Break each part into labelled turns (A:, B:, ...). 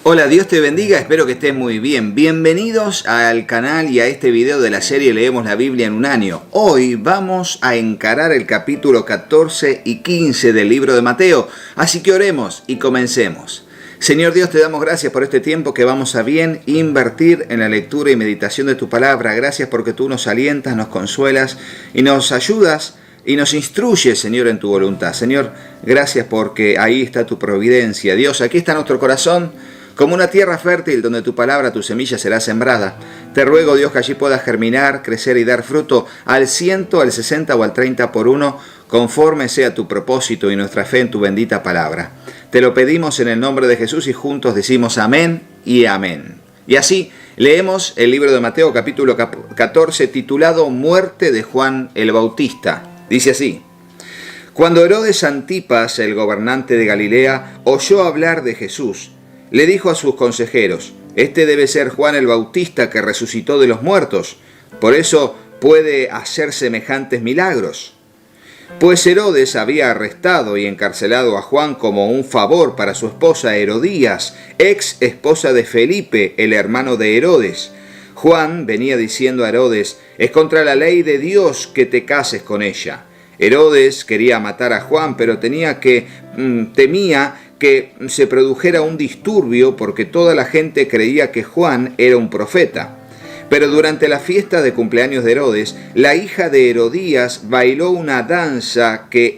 A: Hola, Dios te bendiga, espero que estés muy bien. Bienvenidos al canal y a este video de la serie Leemos la Biblia en un año. Hoy vamos a encarar el capítulo 14 y 15 del libro de Mateo, así que oremos y comencemos. Señor Dios, te damos gracias por este tiempo que vamos a bien invertir en la lectura y meditación de tu palabra. Gracias porque tú nos alientas, nos consuelas y nos ayudas y nos instruyes, Señor, en tu voluntad. Señor, gracias porque ahí está tu providencia. Dios, aquí está nuestro corazón, como una tierra fértil donde tu palabra, tu semilla será sembrada. Te ruego, Dios, que allí puedas germinar, crecer y dar fruto al 100, al 60 o al 30 por uno, conforme sea tu propósito y nuestra fe en tu bendita palabra. Te lo pedimos en el nombre de Jesús y juntos decimos amén y amén. Y así leemos el libro de Mateo capítulo 14 titulado Muerte de Juan el Bautista. Dice así: Cuando Herodes Antipas, el gobernante de Galilea, oyó hablar de Jesús, le dijo a sus consejeros: Este debe ser Juan el Bautista que resucitó de los muertos, por eso puede hacer semejantes milagros. Pues Herodes había arrestado y encarcelado a Juan como un favor para su esposa Herodías, ex esposa de Felipe, el hermano de Herodes. Juan venía diciendo a Herodes: es contra la ley de Dios que te cases con ella. Herodes quería matar a Juan, pero temía que se produjera un disturbio porque toda la gente creía que Juan era un profeta. Pero durante la fiesta de cumpleaños de Herodes, la hija de Herodías bailó una danza que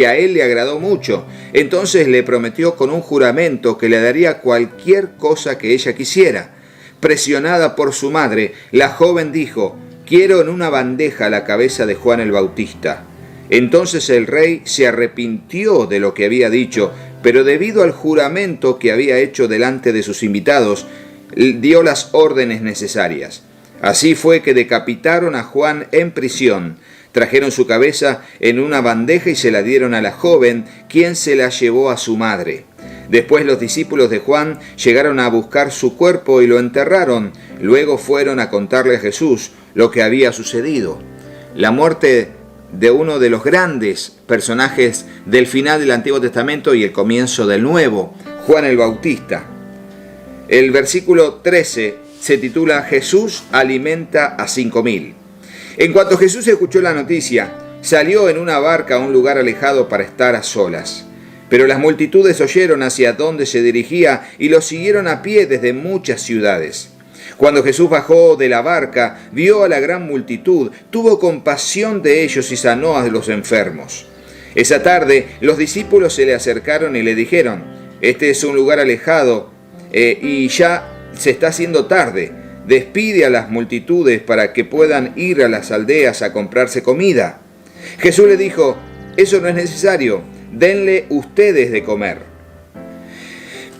A: a él le agradó mucho. Entonces le prometió con un juramento que le daría cualquier cosa que ella quisiera. Presionada por su madre, la joven dijo: quiero en una bandeja la cabeza de Juan el Bautista. Entonces el rey se arrepintió de lo que había dicho, pero debido al juramento que había hecho delante de sus invitados, dio las órdenes necesarias. Así fue que decapitaron a Juan en prisión. Trajeron su cabeza en una bandeja y se la dieron a la joven, quien se la llevó a su madre. Después los discípulos de Juan llegaron a buscar su cuerpo y lo enterraron. Luego fueron a contarle a Jesús lo que había sucedido. La muerte de uno de los grandes personajes del final del Antiguo Testamento y el comienzo del Nuevo, Juan el Bautista. El versículo 13 se titula Jesús alimenta a 5.000. En cuanto Jesús escuchó la noticia, salió en una barca a un lugar alejado para estar a solas. Pero las multitudes oyeron hacia dónde se dirigía y lo siguieron a pie desde muchas ciudades. Cuando Jesús bajó de la barca, vio a la gran multitud, tuvo compasión de ellos y sanó a los enfermos. Esa tarde los discípulos se le acercaron y le dijeron: este es un lugar alejado y ya se está haciendo tarde. Despide a las multitudes para que puedan ir a las aldeas a comprarse comida. Jesús le dijo: eso no es necesario, denle ustedes de comer.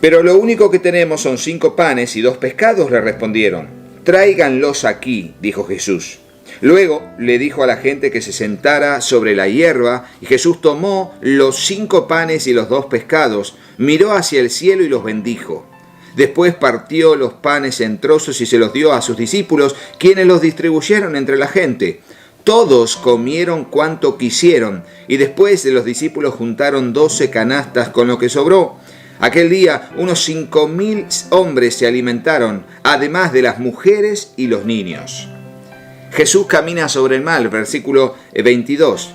A: Pero lo único que tenemos son 5 panes y 2 pescados, le respondieron. Tráiganlos aquí, dijo Jesús. Luego le dijo a la gente que se sentara sobre la hierba, y Jesús tomó los 5 panes y los 2 pescados, miró hacia el cielo y los bendijo. Después partió los panes en trozos y se los dio a sus discípulos, quienes los distribuyeron entre la gente. Todos comieron cuanto quisieron, y después de los discípulos juntaron 12 canastas con lo que sobró. Aquel día unos 5.000 hombres se alimentaron, además de las mujeres y los niños. Jesús camina sobre el mar, versículo 22.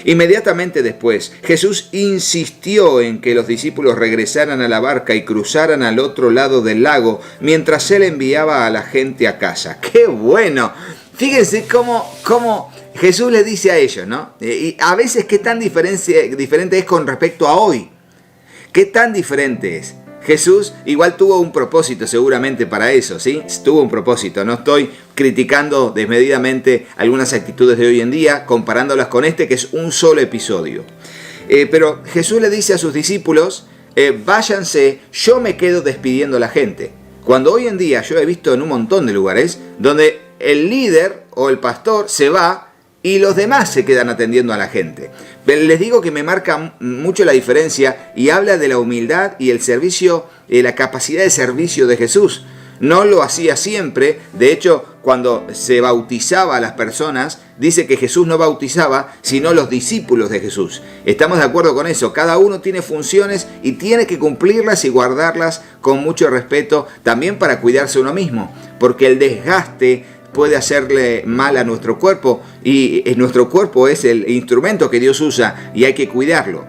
A: Inmediatamente después, Jesús insistió en que los discípulos regresaran a la barca y cruzaran al otro lado del lago, mientras él enviaba a la gente a casa. ¡Qué bueno! Fíjense cómo Jesús le dice a ellos, ¿no? Y a veces qué tan diferente es con respecto a hoy. ¿Qué tan diferente es? Jesús igual tuvo un propósito seguramente para eso, ¿sí? Tuvo un propósito. No estoy criticando desmedidamente algunas actitudes de hoy en día, comparándolas con este que es un solo episodio. Pero Jesús le dice a sus discípulos: váyanse, yo me quedo despidiendo a la gente. Cuando hoy en día yo he visto en un montón de lugares donde el líder o el pastor se va y los demás se quedan atendiendo a la gente. Les digo que me marca mucho la diferencia y habla de la humildad y el servicio, la capacidad de servicio de Jesús. No lo hacía siempre. De hecho, cuando se bautizaba a las personas, dice que Jesús no bautizaba, sino los discípulos de Jesús. Estamos de acuerdo con eso. Cada uno tiene funciones y tiene que cumplirlas y guardarlas con mucho respeto, también para cuidarse uno mismo, porque el desgaste puede hacerle mal a nuestro cuerpo, y nuestro cuerpo es el instrumento que Dios usa y hay que cuidarlo.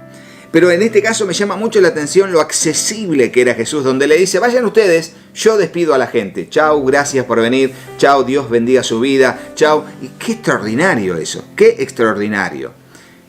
A: Pero en este caso me llama mucho la atención lo accesible que era Jesús, donde le dice: vayan ustedes, yo despido a la gente. Chao, gracias por venir. Chao, Dios bendiga su vida. Chao. Y qué extraordinario eso, qué extraordinario.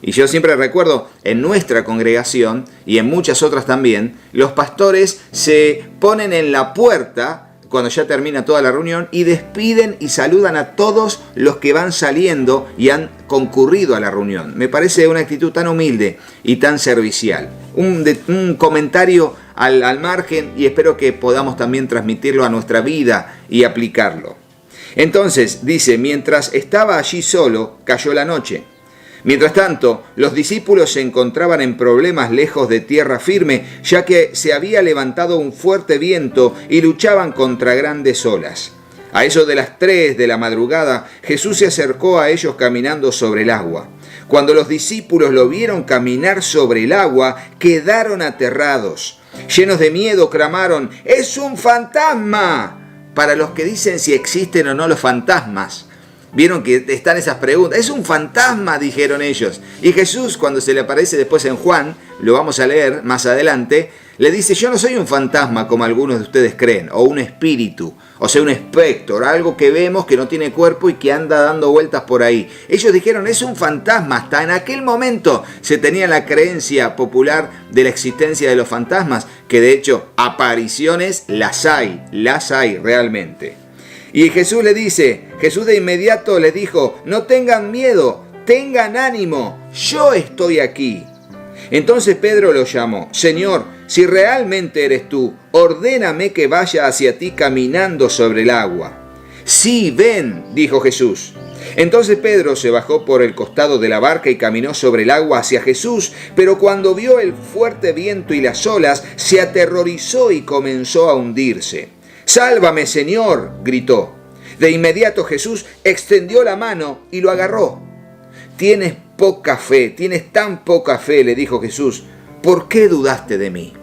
A: Y yo siempre recuerdo, en nuestra congregación y en muchas otras también, los pastores se ponen en la puerta cuando ya termina toda la reunión y despiden y saludan a todos los que van saliendo y han concurrido a la reunión. Me parece una actitud tan humilde y tan servicial. Un comentario al margen, y espero que podamos también transmitirlo a nuestra vida y aplicarlo. Entonces, dice, mientras estaba allí solo, cayó la noche. Mientras tanto, los discípulos se encontraban en problemas lejos de tierra firme, ya que se había levantado un fuerte viento y luchaban contra grandes olas. A eso de las 3 de la madrugada, Jesús se acercó a ellos caminando sobre el agua. Cuando los discípulos lo vieron caminar sobre el agua, quedaron aterrados. Llenos de miedo, clamaron: ¡es un fantasma! Para los que dicen si existen o no los fantasmas, vieron que están esas preguntas. Es un fantasma, dijeron ellos. Y Jesús, cuando se le aparece después en Juan, lo vamos a leer más adelante, le dice: yo no soy un fantasma como algunos de ustedes creen, o un espíritu, o sea, un espectro, algo que vemos que no tiene cuerpo y que anda dando vueltas por ahí. Ellos dijeron: es un fantasma. Hasta en aquel momento se tenía la creencia popular de la existencia de los fantasmas, que de hecho apariciones las hay realmente. Y Jesús de inmediato les dijo: no tengan miedo, tengan ánimo, yo estoy aquí. Entonces Pedro lo llamó: Señor, si realmente eres tú, ordéname que vaya hacia ti caminando sobre el agua. Sí, ven, dijo Jesús. Entonces Pedro se bajó por el costado de la barca y caminó sobre el agua hacia Jesús, pero cuando vio el fuerte viento y las olas, se aterrorizó y comenzó a hundirse. ¡Sálvame, Señor!, gritó. De inmediato Jesús extendió la mano y lo agarró. Tienes tan poca fe, le dijo Jesús. ¿Por qué dudaste de mí?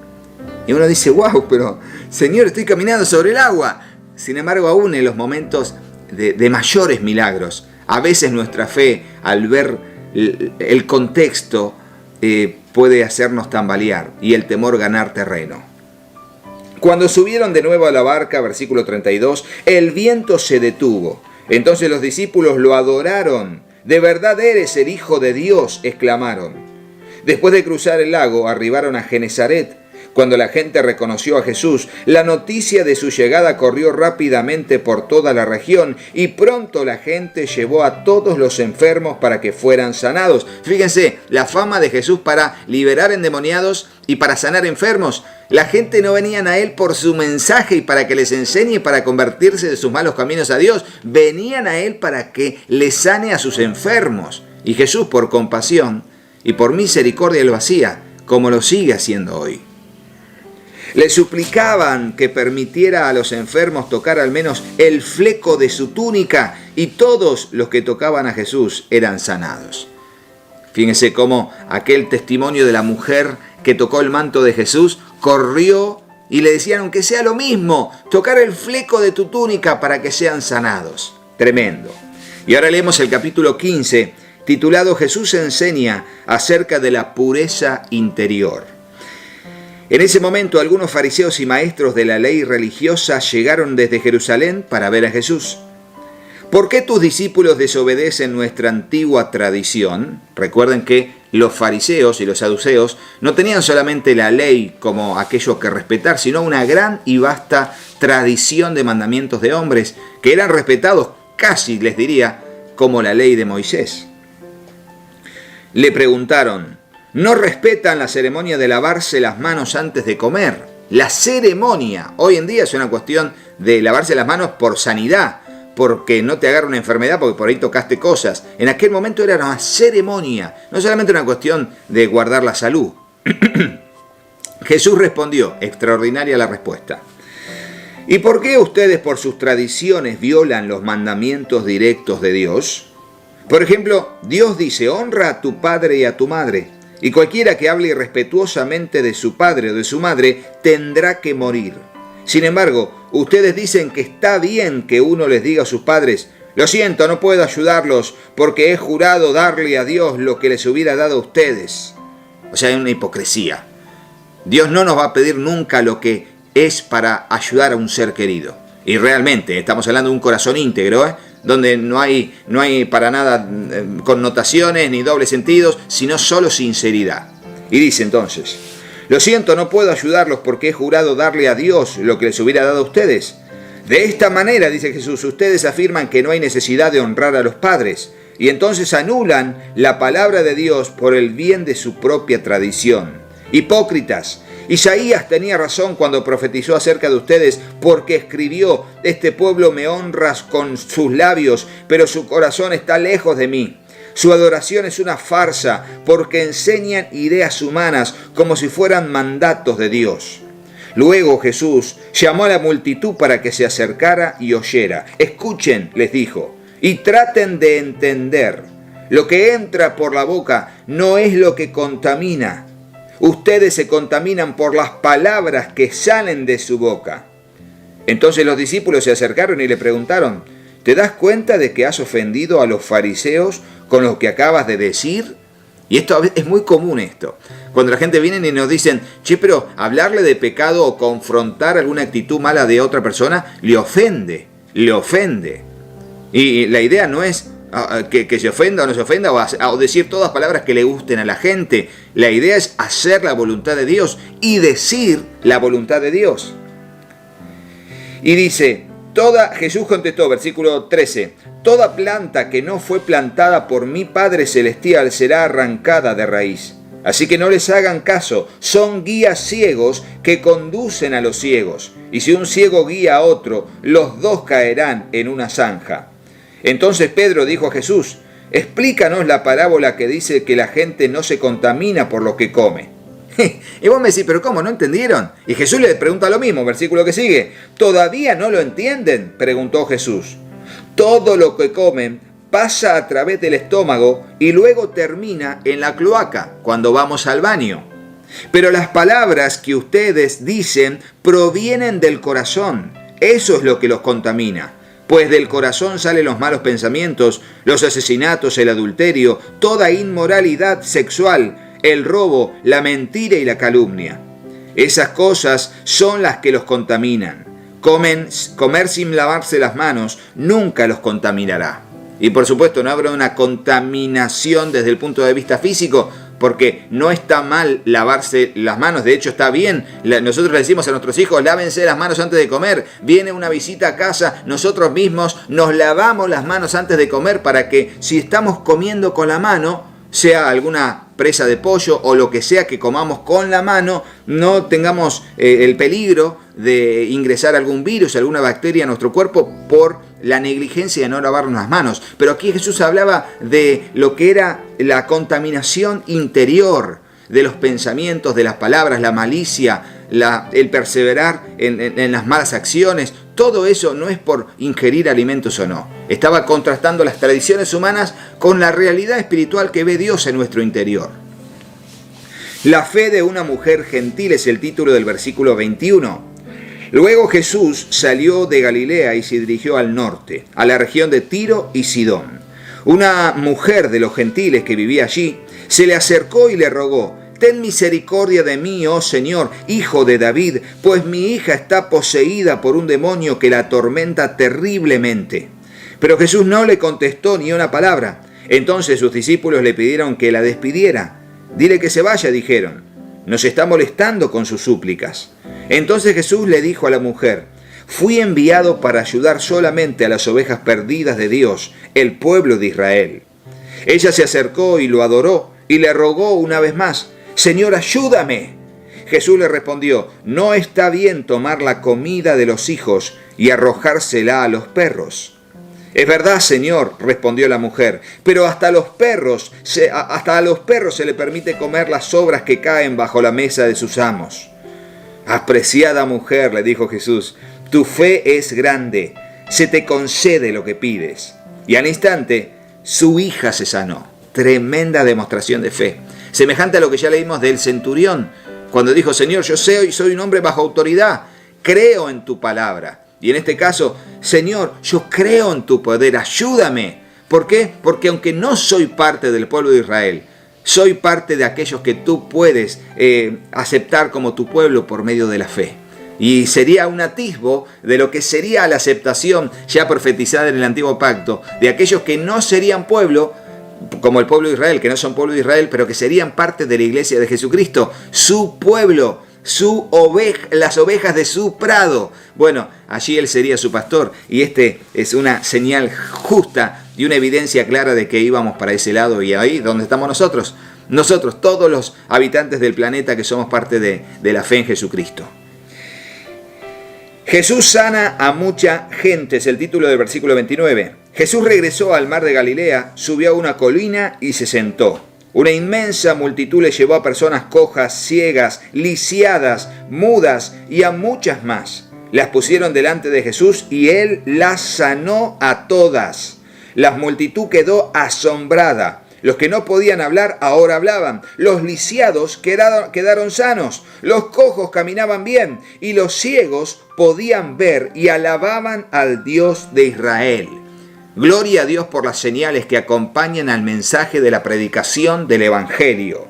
A: Y uno dice: wow, pero Señor, estoy caminando sobre el agua. Sin embargo, aún en los momentos de mayores milagros, a veces nuestra fe, al ver el contexto, puede hacernos tambalear y el temor ganar terreno. Cuando subieron de nuevo a la barca, versículo 32, el viento se detuvo. Entonces los discípulos lo adoraron. «De verdad eres el Hijo de Dios», exclamaron. Después de cruzar el lago, arribaron a Genesaret. Cuando la gente reconoció a Jesús, la noticia de su llegada corrió rápidamente por toda la región y pronto la gente llevó a todos los enfermos para que fueran sanados. Fíjense, la fama de Jesús para liberar endemoniados y para sanar enfermos. La gente no venían a Él por su mensaje y para que les enseñe para convertirse de sus malos caminos a Dios. Venían a Él para que les sane a sus enfermos. Y Jesús, por compasión y por misericordia, lo hacía, como lo sigue haciendo hoy. Le suplicaban que permitiera a los enfermos tocar al menos el fleco de su túnica, y todos los que tocaban a Jesús eran sanados. Fíjense cómo aquel testimonio de la mujer que tocó el manto de Jesús corrió y le decían: aunque sea lo mismo, tocar el fleco de tu túnica para que sean sanados. Tremendo. Y ahora leemos el capítulo 15, titulado Jesús enseña acerca de la pureza interior. En ese momento algunos fariseos y maestros de la ley religiosa llegaron desde Jerusalén para ver a Jesús. ¿Por qué tus discípulos desobedecen nuestra antigua tradición? Recuerden que los fariseos y los saduceos no tenían solamente la ley como aquello que respetar, sino una gran y vasta tradición de mandamientos de hombres que eran respetados, casi les diría, como la ley de Moisés. Le preguntaron: ¿no respetan la ceremonia de lavarse las manos antes de comer? La ceremonia. Hoy en día es una cuestión de lavarse las manos por sanidad, porque no te agarra una enfermedad, porque por ahí tocaste cosas. En aquel momento era una ceremonia, no solamente una cuestión de guardar la salud. Jesús respondió, extraordinaria la respuesta. ¿Y por qué ustedes por sus tradiciones violan los mandamientos directos de Dios? Por ejemplo, Dios dice, honra a tu padre y a tu madre, y cualquiera que hable irrespetuosamente de su padre o de su madre tendrá que morir. Sin embargo, ustedes dicen que está bien que uno les diga a sus padres, lo siento, no puedo ayudarlos porque he jurado darle a Dios lo que les hubiera dado a ustedes. O sea, hay una hipocresía. Dios no nos va a pedir nunca lo que es para ayudar a un ser querido. Y realmente, estamos hablando de un corazón íntegro, donde no hay para nada connotaciones ni dobles sentidos, sino solo sinceridad. Y dice entonces, lo siento, no puedo ayudarlos porque he jurado darle a Dios lo que les hubiera dado a ustedes. De esta manera, dice Jesús, ustedes afirman que no hay necesidad de honrar a los padres, y entonces anulan la palabra de Dios por el bien de su propia tradición. Hipócritas, Isaías tenía razón cuando profetizó acerca de ustedes, porque escribió, este pueblo me honra con sus labios, pero su corazón está lejos de mí. Su adoración es una farsa, porque enseñan ideas humanas como si fueran mandatos de Dios. Luego Jesús llamó a la multitud para que se acercara y oyera. Escuchen, les dijo, y traten de entender. Lo que entra por la boca no es lo que contamina. Ustedes se contaminan por las palabras que salen de su boca. Entonces los discípulos se acercaron y le preguntaron, ¿te das cuenta de que has ofendido a los fariseos con lo que acabas de decir? Y esto es muy común esto. Cuando la gente viene y nos dicen, che, pero hablarle de pecado o confrontar alguna actitud mala de otra persona, le ofende. Y la idea no es que se ofenda o no se ofenda o decir todas palabras que le gusten a la gente. La idea es hacer la voluntad de Dios y decir la voluntad de Dios. Y dice, Jesús contestó, versículo 13, toda planta que no fue plantada por mi Padre Celestial será arrancada de raíz. Así que no les hagan caso, son guías ciegos que conducen a los ciegos. Y si un ciego guía a otro, los dos caerán en una zanja. Entonces Pedro dijo a Jesús, explícanos la parábola que dice que la gente no se contamina por lo que come. Y vos me decís, ¿pero cómo? ¿No entendieron? Y Jesús le pregunta lo mismo, versículo que sigue. ¿Todavía no lo entienden?, preguntó Jesús. Todo lo que comen pasa a través del estómago y luego termina en la cloaca, cuando vamos al baño. Pero las palabras que ustedes dicen provienen del corazón. Eso es lo que los contamina. Pues del corazón salen los malos pensamientos, los asesinatos, el adulterio, toda inmoralidad sexual, el robo, la mentira y la calumnia. Esas cosas son las que los contaminan. Comer sin lavarse las manos nunca los contaminará. Y por supuesto no habrá una contaminación desde el punto de vista físico, porque no está mal lavarse las manos, de hecho está bien. Nosotros le decimos a nuestros hijos, lávense las manos antes de comer. Viene una visita a casa, nosotros mismos nos lavamos las manos antes de comer para que si estamos comiendo con la mano, sea alguna presa de pollo o lo que sea que comamos con la mano, no tengamos el peligro de ingresar algún virus, alguna bacteria a nuestro cuerpo por la negligencia de no lavarnos las manos. Pero aquí Jesús hablaba de lo que era la contaminación interior de los pensamientos, de las palabras, la malicia, el perseverar en las malas acciones. Todo eso no es por ingerir alimentos o no. Estaba contrastando las tradiciones humanas con la realidad espiritual que ve Dios en nuestro interior. La fe de una mujer gentil es el título del versículo 21. Luego Jesús salió de Galilea y se dirigió al norte, a la región de Tiro y Sidón. Una mujer de los gentiles que vivía allí se le acercó y le rogó, ten misericordia de mí, oh Señor, hijo de David, pues mi hija está poseída por un demonio que la atormenta terriblemente. Pero Jesús no le contestó ni una palabra. Entonces sus discípulos le pidieron que la despidiera. Dile que se vaya, dijeron. Nos está molestando con sus súplicas. Entonces Jesús le dijo a la mujer, fui enviado para ayudar solamente a las ovejas perdidas de Dios, el pueblo de Israel. Ella se acercó y lo adoró y le rogó una vez más, Señor, ayúdame. Jesús le respondió, no está bien tomar la comida de los hijos y arrojársela a los perros. Es verdad, Señor, respondió la mujer, pero hasta a los perros se le permite comer las sobras que caen bajo la mesa de sus amos. Apreciada mujer, le dijo Jesús, tu fe es grande, se te concede lo que pides. Y al instante, su hija se sanó. Tremenda demostración de fe. Semejante a lo que ya leímos del centurión, cuando dijo, Señor, yo soy un hombre bajo autoridad, creo en tu palabra. Y en este caso, Señor, yo creo en tu poder, ayúdame. ¿Por qué? Porque aunque no soy parte del pueblo de Israel, soy parte de aquellos que tú puedes aceptar como tu pueblo por medio de la fe. Y sería un atisbo de lo que sería la aceptación ya profetizada en el Antiguo Pacto, de aquellos que no serían pueblo, como el pueblo de Israel, que no son pueblo de Israel, pero que serían parte de la iglesia de Jesucristo, su pueblo, las ovejas de su prado. Bueno, allí él sería su pastor, y este es una señal justa y una evidencia clara de que íbamos para ese lado, y ahí donde estamos nosotros, todos los habitantes del planeta que somos parte de la fe en Jesucristo. Jesús sana a mucha gente, es el título del versículo 29. Jesús regresó al mar de Galilea, subió a una colina y se sentó. Una inmensa multitud le llevó a personas cojas, ciegas, lisiadas, mudas y a muchas más. Las pusieron delante de Jesús y él las sanó a todas. La multitud quedó asombrada. Los que no podían hablar ahora hablaban. Los lisiados quedaron sanos. Los cojos caminaban bien. Y los ciegos podían ver y alababan al Dios de Israel. Gloria a Dios por las señales que acompañan al mensaje de la predicación del Evangelio.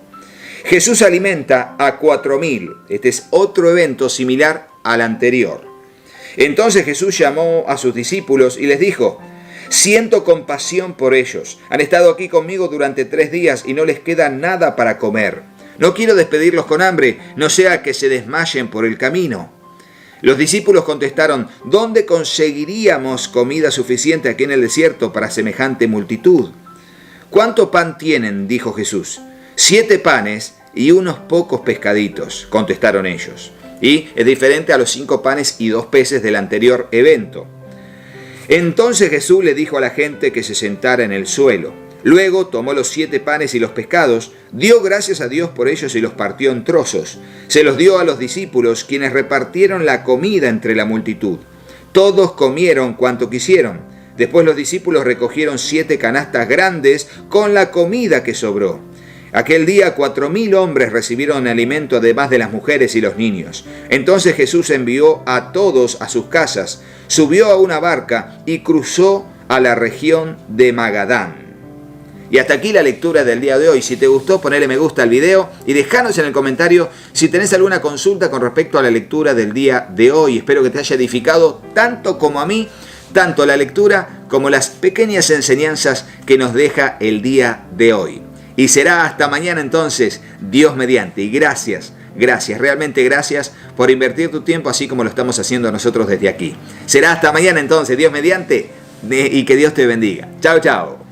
A: Jesús alimenta a 4,000. Este es otro evento similar al anterior. Entonces Jesús llamó a sus discípulos y les dijo: siento compasión por ellos. Han estado aquí conmigo durante 3 días y no les queda nada para comer. No quiero despedirlos con hambre, no sea que se desmayen por el camino. Los discípulos contestaron: ¿dónde conseguiríamos comida suficiente aquí en el desierto para semejante multitud? ¿Cuánto pan tienen?, dijo Jesús. 7 panes y unos pocos pescaditos, contestaron ellos. Y es diferente a los 5 panes y 2 peces del anterior evento. Entonces Jesús le dijo a la gente que se sentara en el suelo. Luego tomó los 7 panes y los pescados, dio gracias a Dios por ellos y los partió en trozos. Se los dio a los discípulos, quienes repartieron la comida entre la multitud. Todos comieron cuanto quisieron. Después los discípulos recogieron 7 canastas grandes con la comida que sobró. Aquel día 4,000 hombres recibieron alimento, además de las mujeres y los niños. Entonces Jesús envió a todos a sus casas, subió a una barca y cruzó a la región de Magadán. Y hasta aquí la lectura del día de hoy. Si te gustó, ponele me gusta al video y dejanos en el comentario si tenés alguna consulta con respecto a la lectura del día de hoy. Espero que te haya edificado tanto como a mí, tanto la lectura como las pequeñas enseñanzas que nos deja el día de hoy. Y será hasta mañana entonces, Dios mediante. Y gracias, realmente gracias por invertir tu tiempo así como lo estamos haciendo nosotros desde aquí. Será hasta mañana entonces, Dios mediante, y que Dios te bendiga. Chao, chao.